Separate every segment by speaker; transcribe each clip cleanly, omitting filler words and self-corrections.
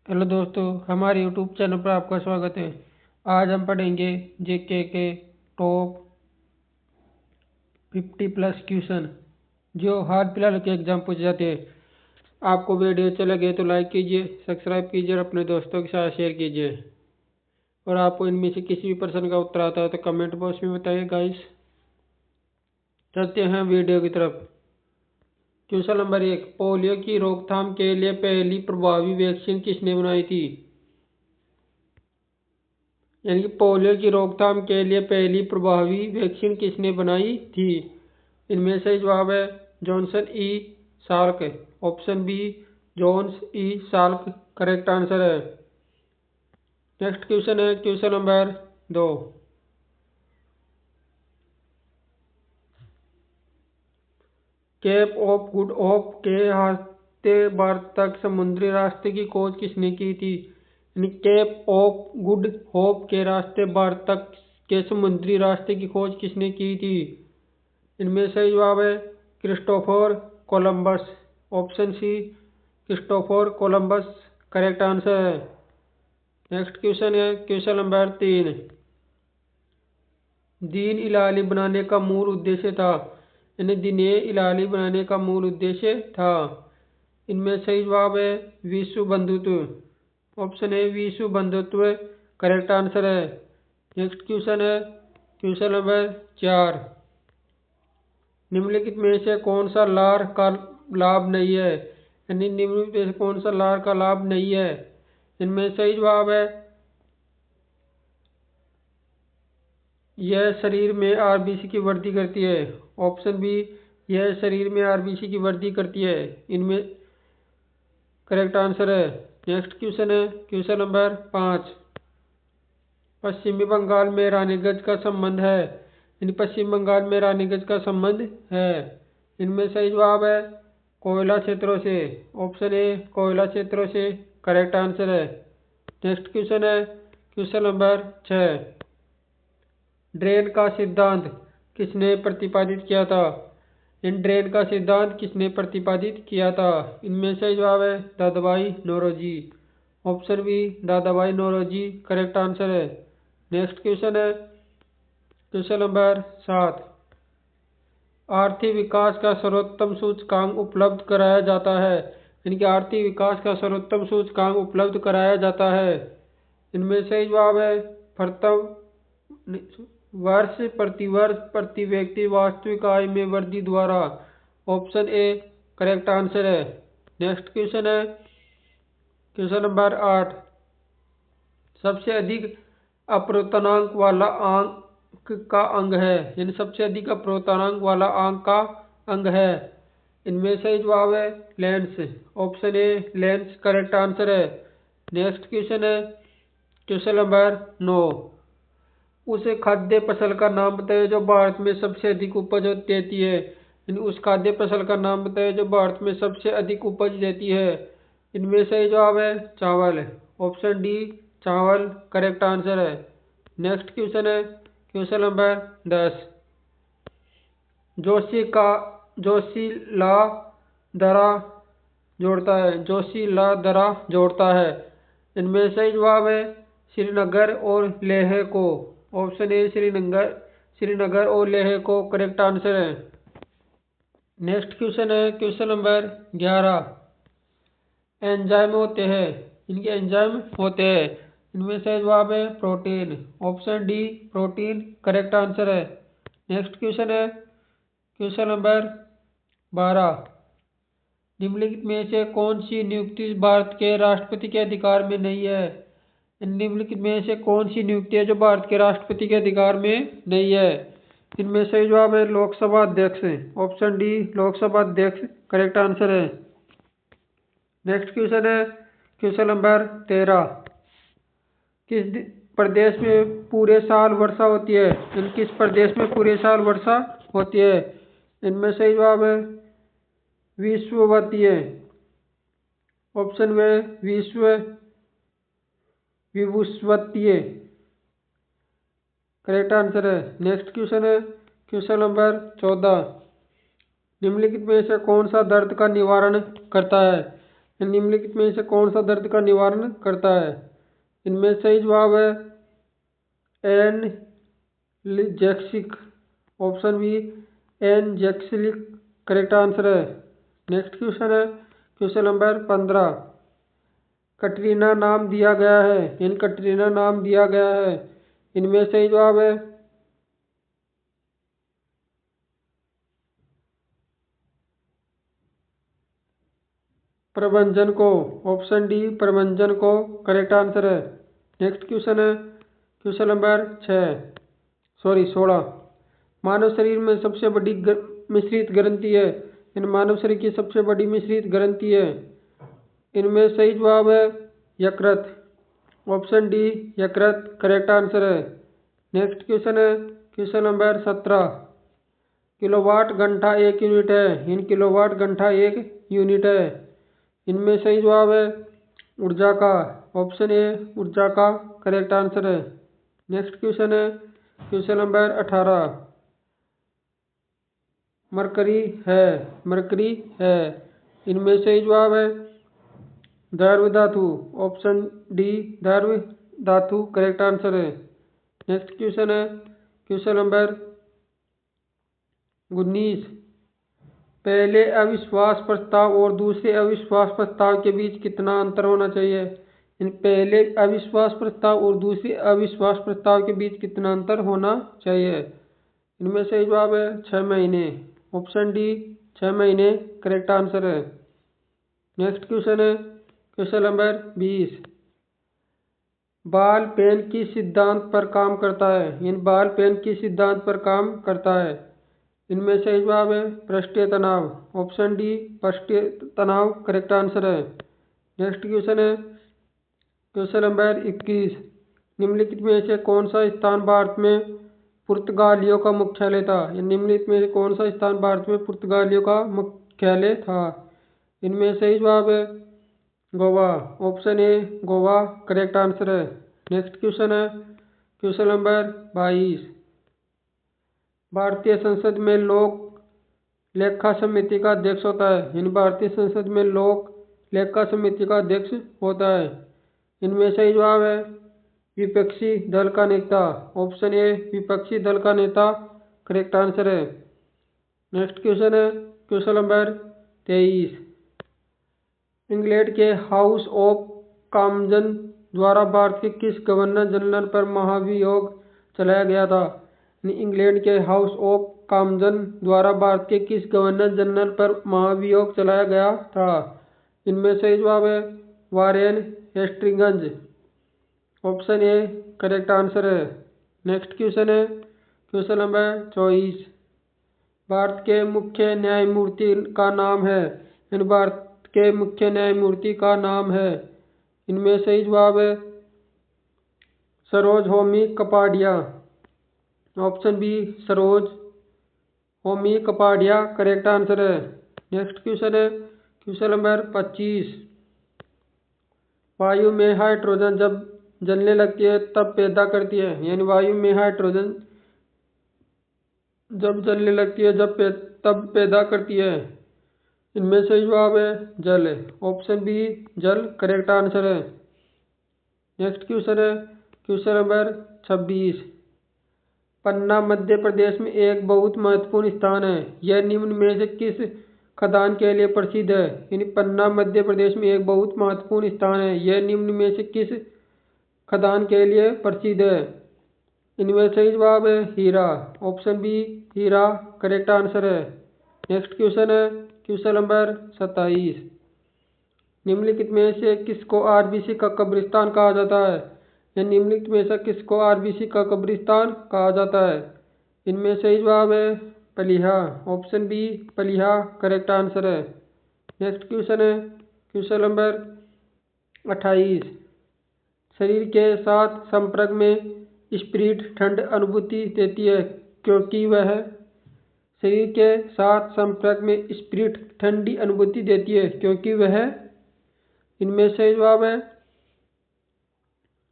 Speaker 1: Hello दोस्तों, हमारे YouTube channel पर आपका स्वागत है। आज हम पढ़ेंगे जेके के टॉप 50+ क्वेश्चन जो हाल फिलहाल के एग्जाम पूछे जाते हैं। आपको वीडियो अच्छा लगे तो लाइक कीजिए, सब्सक्राइब कीजिए और अपने दोस्तों के साथ शेयर कीजिए। और आपको इनमें से किसी भी प्रश्न का उत्तर आता है तो कमेंट बॉक्स में बताइए गाइस। चलते हैं वीडियो की तरफ। क्वेश्चन नंबर 1, पोलियो की रोकथाम के लिए पहली प्रभावी वैक्सीन किसने बनाई थी? यानी कि पोलियो की रोकथाम के लिए पहली प्रभावी वैक्सीन किसने बनाई थी? इनमें से जवाब है Johnson E Salk. Option B Jonas E Salk correct answer है। नेक्स्ट क्वेश्चन है question number 2, Cape of Good Hope के रास्ते भारत तक समुद्री रास्ते की खोज किसने की थी? यानी केप ऑफ गुड होप के रास्ते भारत तक के समुद्री रास्ते की खोज किसने की थी? इनमें सही जवाब है Christopher Columbus. Option C Christopher Columbus correct answer है। नेक्स्ट क्वेश्चन है क्वेश्चन नंबर 3, दीन इलाही बनाने का मूल उद्देश्य था। यानी दीन इलाही बनाने का मूल उद्देश्य था। इनमें सही जवाब है विश्व बंधुत्व। ऑप्शन ए विश्व बंधुत्व करेक्ट आंसर है। नेक्स्ट क्वेश्चन है क्वेश्चन नंबर 4, निम्नलिखित में से कौन सा लार का लाभ नहीं है? यानी निम्नलिखित में से कौन सा लार का लाभ नहीं है? इनमें सही जवाब है यह शरीर में आरबीसी की वृद्धि करती है। ऑप्शन बी यह शरीर में आरबीसी की वृद्धि करती है। इनमें करेक्ट आंसर है। नेक्स्ट क्वेश्चन है क्वेश्चन नंबर 5, पश्चिमी बंगाल में रानीगंज का संबंध है। इन पश्चिम बंगाल में रानीगंज का संबंध है। इनमें सही जवाब है कोयला क्षेत्रों से। ऑप्शन ए कोयला क्षेत्रों से करेक्ट आंसर है। नेक्स्ट क्वेश्चन है क्वेश्चन नंबर 6, ड्रेन का सिद्धांत किसने प्रतिपादित किया था? इन ड्रेन का सिद्धांत किसने प्रतिपादित किया था? इनमें सही जवाब है Dadabhai Naoroji. Option B Dadabhai Naoroji correct answer है। नेक्स्ट क्वेश्चन है क्वेश्चन नंबर 7, आर्थिक विकास का सर्वोत्तम सूचकांक उपलब्ध कराया जाता है। यानी कि आर्थिक विकास का सर्वोत्तम सूचकांक उपलब्ध कराया जाता है। इनमें सही जवाब है प्रथम वर्ष प्रति व्यक्ति वास्तविक आय में वृद्धि द्वारा। ऑप्शन ए करेक्ट आंसर है। नेक्स्ट क्वेश्चन है क्वेश्चन नंबर 8, सबसे अधिक अपूर्णांक वाला अंक का अंग है। यानी सबसे अधिक अपूर्णांक वाला अंक का अंग है। इनमें सही जवाब है lens. Option a lens correct answer है। नेक्स्ट क्वेश्चन है क्वेश्चन नंबर 9, उस खाद्य फसल का नाम बताइए जो भारत में सबसे अधिक उपज देती है। उस खाद्य फसल का नाम बताइए जो भारत में सबसे अधिक उपज देती है। इनमें सही जवाब है चावल। ऑप्शन डी चावल करेक्ट आंसर है। नेक्स्ट क्वेश्चन है क्वेश्चन नंबर 10, जोशीला दरा जोड़ता है। इनमें सही जवाब है श्रीनगर और लेह को। ऑप्शन ए श्रीनगर और लेह को करेक्ट आंसर है। नेक्स्ट क्वेश्चन है क्वेश्चन नंबर 11, एंजाइम होते हैं। इनके एंजाइम होते हैं। इनमें से जवाब है protein. Option D protein correct answer है। नेक्स्ट क्वेश्चन है क्वेश्चन नंबर 12, निम्नलिखित में से कौन सी नियुक्ति भारत के राष्ट्रपति के अधिकार में नहीं है? निम्नलिखित में से कौन सी नियुक्ति है जो भारत के राष्ट्रपति के अधिकार में नहीं है? इनमें सही जवाब है लोकसभा अध्यक्ष। ऑप्शन डी लोकसभा अध्यक्ष करेक्ट आंसर है। नेक्स्ट क्वेश्चन है क्वेश्चन नंबर 13, किस प्रदेश में पूरे साल वर्षा होती है? किस प्रदेश में पूरे साल वर्षा होती है? इनमें सही जवाब है विषुवतीय। ऑप्शन वे विषुवतीय करेक्ट आंसर है। नेक्स्ट क्वेश्चन है क्वेश्चन नंबर 14, निम्नलिखित में से कौन सा दर्द का निवारण करता है? निम्नलिखित में से कौन सा दर्द का निवारण करता है? इनमें सही जवाब है एनजेक्सिक। ऑप्शन बी एनजेक्सिलिक करेक्ट आंसर है। नेक्स्ट क्वेश्चन है क्वेश्चन नंबर 15। कटरीना नाम दिया गया है, इन कटरीना नाम दिया गया है, इनमें सही जवाब है प्रभंजन को। ऑप्शन डी प्रभंजन को करेक्ट आंसर है। नेक्स्ट क्वेश्चन है क्वेश्चन नंबर 16। मानव शरीर में सबसे बड़ी मिश्रित ग्रंथि है, इन मानव शरीर की सबसे बड़ी मिश्रित ग्रंथि है, इनमें सही जवाब है यकृत। ऑप्शन डी यकृत करेक्ट आंसर है। नेक्स्ट क्वेश्चन है क्वेश्चन नंबर 17। किलोवाट घंटा एक यूनिट है, इन किलोवाट घंटा एक यूनिट है, इनमें सही जवाब है ऊर्जा का। ऑप्शन ए ऊर्जा का करेक्ट आंसर है। नेक्स्ट क्वेश्चन है क्वेश्चन नंबर 18। मरकरी है, इनमें सही जवाब है द्रव्य धातु। ऑप्शन डी द्रव्य धातु करेक्ट आंसर है। नेक्स्ट क्वेश्चन है क्वेश्चन नंबर 19। पहले अविश्वास प्रस्ताव और दूसरे अविश्वास प्रस्ताव के बीच कितना अंतर होना चाहिए? इन पहले अविश्वास प्रस्ताव और दूसरे अविश्वास प्रस्ताव के बीच कितना अंतर होना चाहिए? इनमें सही जवाब है 6 महीने। ऑप्शन डी 6 महीने करेक्ट आंसर है। नेक्स्ट क्वेश्चन है क्वेश्चन नंबर 20। बॉल पेन किस सिद्धांत पर काम करता है? इन बॉल पेन किस सिद्धांत पर काम करता है? इनमें सही जवाब है पृष्ठीय तनाव। ऑप्शन डी पृष्ठीय तनाव करेक्ट आंसर है। नेक्स्ट क्वेश्चन है क्वेश्चन नंबर 21। निम्नलिखित में से कौन सा स्थान भारत में पुर्तगालियों का मुख्यालय था? निम्नलिखित में से कौन सा स्थान भारत में पुर्तगालियों का मुख्यालय था? इनमें सही जवाब है Goa. Option A Goa correct answer है। नेक्स्ट क्वेश्चन है क्वेश्चन नंबर 22। भारतीय संसद में लोक लेखा समिति का अध्यक्ष होता है, इन भारतीय संसद में लोक लेखा समिति का अध्यक्ष होता है, इनमें सही जवाब है विपक्षी दल का नेता। ऑप्शन ए विपक्षी दल का नेता करेक्ट आंसर है। नेक्स्ट क्वेश्चन है क्वेश्चन नंबर 23। इंग्लैंड के हाउस ऑफ कॉमन्स द्वारा भारत के किस गवर्नर जनरल पर महाभियोग चलाया गया था? इंग्लैंड के हाउस ऑफ कॉमन्स द्वारा भारत के किस गवर्नर जनरल पर महाभियोग चलाया गया था? इनमें सही जवाब है Warren Hastings. Option A correct answer है। नेक्स्ट क्वेश्चन है क्वेश्चन नंबर 24। भारत के मुख्य न्यायमूर्ति का नाम है, इन भारत के मुख्य न्यायमूर्ति का नाम है, इनमें सही जवाब है Saroj Homi Kapadia. Option B Saroj Homi Kapadia correct answer है। नेक्स्ट क्वेश्चन है क्वेश्चन नंबर 25। वायु में हाइड्रोजन जब जलने लगती है तब पैदा करती है, यानी वायु में हाइड्रोजन जब जलने लगती है तब पैदा करती है, इनमें सही जवाब है जल। ऑप्शन बी जल करेक्ट आंसर है। नेक्स्ट क्वेश्चन है क्वेश्चन नंबर 26। पन्ना मध्य प्रदेश में एक बहुत महत्वपूर्ण स्थान है, यह निम्न में से किस खदान के लिए प्रसिद्ध है? यानी पन्ना मध्य प्रदेश में एक बहुत महत्वपूर्ण स्थान है, यह निम्न में से किस खदान के लिए प्रसिद्ध है? इनमें सही जवाब है हीरा। ऑप्शन बी हीरा करेक्ट आंसर है। नेक्स्ट क्वेश्चन है क्वेश्चन नंबर 27। निम्नलिखित में से किसको आरबीसी का कब्रिस्तान कहा जाता है? या निम्नलिखित में से किसको आरबीसी का कब्रिस्तान कहा जाता है? इनमें सही जवाब है पलिहा। ऑप्शन बी पलिहा करेक्ट आंसर है। नेक्स्ट क्वेश्चन है क्वेश्चन नंबर 28। शरीर के साथ संपर्क में स्पिरिट ठंड अनुभूति देती है क्योंकि वह शरीर के साथ संपर्क में स्पिरिट ठंडी अनुभूति देती है क्योंकि वह, इनमें सही जवाब है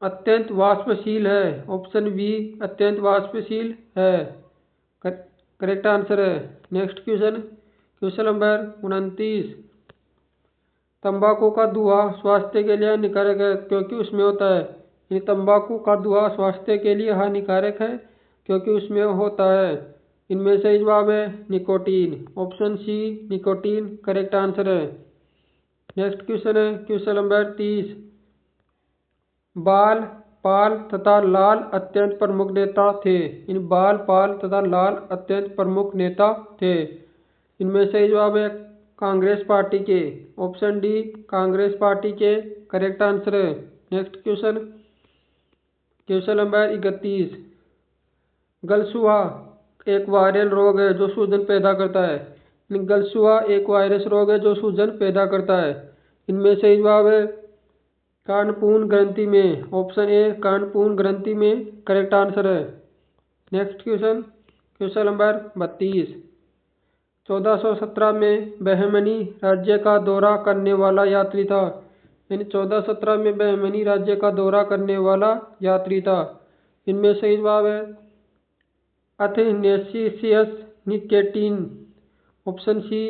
Speaker 1: अत्यंत वाष्पशील है। ऑप्शन बी अत्यंत वाष्पशील है करेक्ट आंसर है। Next question question number 29। तंबाकू का धुआं स्वास्थ्य के लिए हानिकारक है क्योंकि उसमें होता है। यानी तंबाकू का धुआं स्वास्थ्य के लिए हानिकारक है क्योंकि उसमें होता है। इनमें सही जवाब है nicotine. Option C nicotine correct answer है। नेक्स्ट क्वेश्चन है क्वेश्चन नंबर 30। बाल पाल तथा लाल अत्यंत प्रमुख नेता थे। इन बाल पाल तथा लाल अत्यंत प्रमुख नेता थे। इनमें सही जवाब है कांग्रेस पार्टी के। ऑप्शन डी कांग्रेस पार्टी के करेक्ट आंसर है। Next question question number 31। गलसुआ एक वायरल रोग है जो सूजन पैदा करता है। गलसुआ एक वायरस रोग है जो सूजन पैदा करता है। इनमें सही जवाब है कर्णपूर्ण ग्रंथि में। ऑप्शन ए कर्णपूर्ण ग्रंथि में करेक्ट आंसर है। Next question question number 32। 1417 में बहमनी राज्य का दौरा करने वाला यात्री था। यानी 1417 में बहमनी राज्य का दौरा करने वाला यात्री था। इनमें सही जवाब है अथेनेसियस निकेटीन। ऑप्शन सी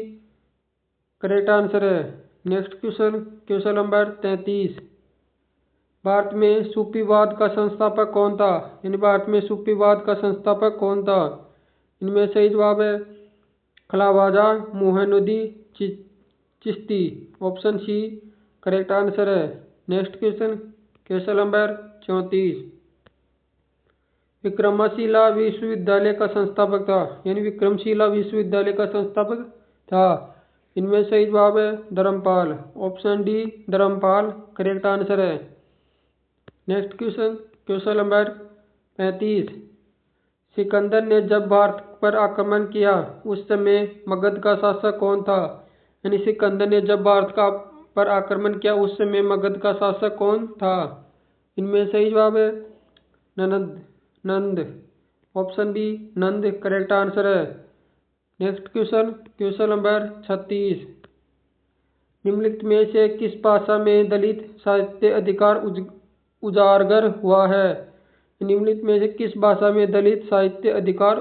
Speaker 1: करेक्ट आंसर है। Next question question number 33। Bharat में सूफीवाद का संस्थापक कौन था। यानी भारत में सूफीवाद का संस्थापक कौन था। इनमें सही जवाब है Khwaja Moinuddin Chishti. Option C correct answer है। Next question question number 34। Vikramshila विश्वविद्यालय का संस्थापक था। यानी विक्रमशिला विश्वविद्यालय का संस्थापक था। इनमें सही जवाब है Dharmapal. Option D Dharmapal correct answer है। Next question question number 35। Sikandar ने जब भारत पर आक्रमण किया उस समय मगध का शासक कौन था। यानी सिकंदर ने जब भारत का पर आक्रमण किया उस समय मगध का शासक कौन था। इनमें सही जवाब है नंद। ऑप्शन बी नंद करेक्ट आंसर है। Next question question number 36। निम्नलिखित में से किस भाषा में दलित साहित्य अधिकार उजागर हुआ है। निम्नलिखित में से किस भाषा में दलित साहित्य अधिकार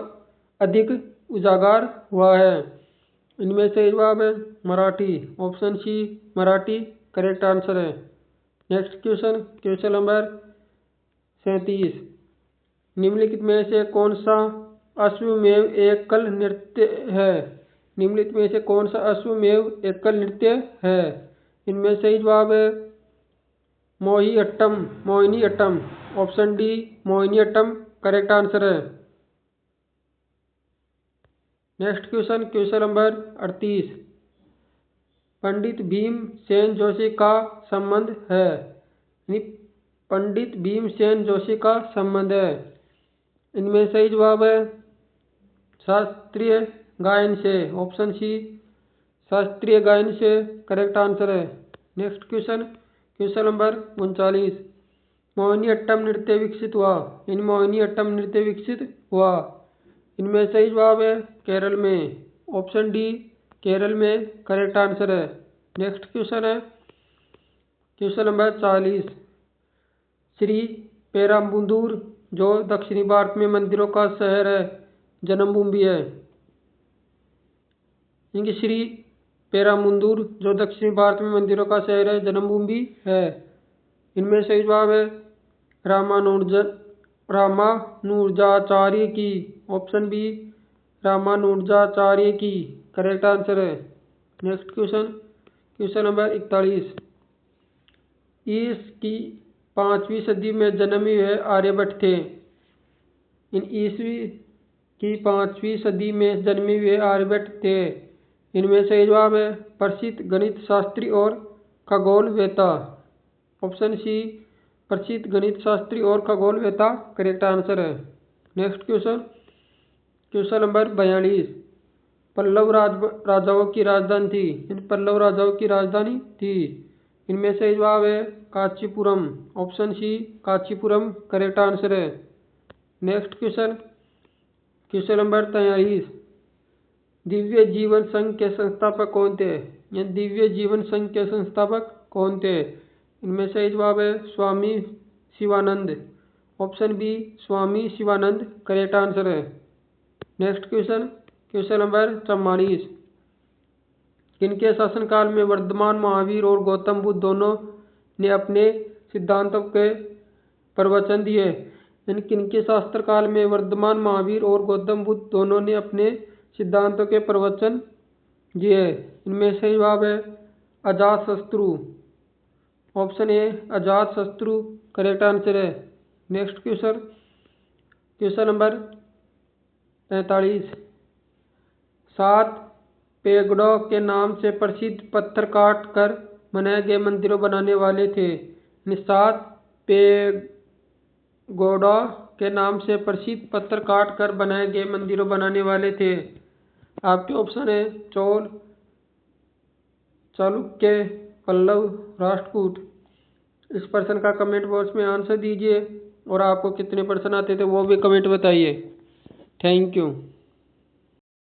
Speaker 1: अधिक उजागर हुआ है। इनमें से जवाब है Marathi. Option C Marathi correct answer है। Next question question number 37। निम्नलिखित में से कौन सा अश्वमेव एकल नृत्य है। निम्नलिखित में से कौन सा अश्वमेव एकल नृत्य है। इनमें सही जवाब है Mohiniyattam. Option D Mohiniyattam correct answer है। Next question question number 38। Pandit Bhimsen Joshi का संबंध है। पंडित भीमसेन जोशी का संबंध है। इनमें सही जवाब है शास्त्रीय गायन से। ऑप्शन सी शास्त्रीय गायन से करेक्ट आंसर है। Next question question number 39। Mohiniyattam नृत्य विकसित हुआ। इन मोहिनीअट्टम नृत्य विकसित हुआ। इनमें सही जवाब है केरल में। ऑप्शन डी केरल में करेक्ट आंसर है। नेक्स्ट क्वेश्चन है क्वेश्चन नंबर 40। श्री पेराम्बुदूर जो दक्षिणी भारत में मंदिरों का शहर है जन्मभूमि है। इनकी श्री पेराम्बुदूर जो दक्षिणी भारत में मंदिरों का शहर है जन्मभूमि है। इनमें सही जवाब है रामानुजाचार्य की। ऑप्शन बी रामानुजाचार्य की करेक्ट आंसर है। Next question question number 41। ईस की 5वीं सदी में जन्मे हुए आर्यभट्ट थे। इन ईसवी की 5वीं सदी में जन्मे हुए आर्यभट्ट थे। इनमें सही जवाब है प्रसिद्ध गणित शास्त्री और खगोलवेत्ता। ऑप्शन सी प्रसिद्ध गणित शास्त्री और खगोलवेत्ता करेक्ट आंसर है। Next question question number 42। Pallava राजाओं की राजधानी थी। इन पल्लव राजाओं की राजधानी थी। इनमें सही जवाब है Kanchipuram. Option C Kanchipuram correct answer है। Next question question number 43। दिव्य जीवन संघ के संस्थापक कौन थे। ये दिव्य जीवन संघ के संस्थापक कौन थे। इनमें सही जवाब है स्वामी शिवानंद। ऑप्शन बी स्वामी शिवानंद करेक्ट आंसर है। Next question question number 44। किनके शासनकाल में वर्धमान महावीर और गौतम बुद्ध दोनों ने अपने सिद्धांतों के प्रवचन दिए। इन किनके शास्त्रकाल में वर्धमान महावीर और गौतम बुद्ध दोनों ने अपने सिद्धांतों के प्रवचन दिए। इनमें सही जवाब है Ajatashatru. Option A Ajatashatru correct answer है। Next question, question number 45। 7 pagoda के नाम से प्रसिद्ध पत्थर काट कर बनाए गए मंदिरों बनाने वाले थे। 7 पेगोडा के नाम से प्रसिद्ध पत्थर काट कर बनाए गए मंदिरों बनाने वाले थे। आपके ऑप्शन है चोल, चालुक्य, पल्लव, राष्ट्रकूट। इस प्रश्न का कमेंट बॉक्स में आंसर दीजिए और आपको कितने प्रश्न आते थे वो भी कमेंट बताइए। Thank you.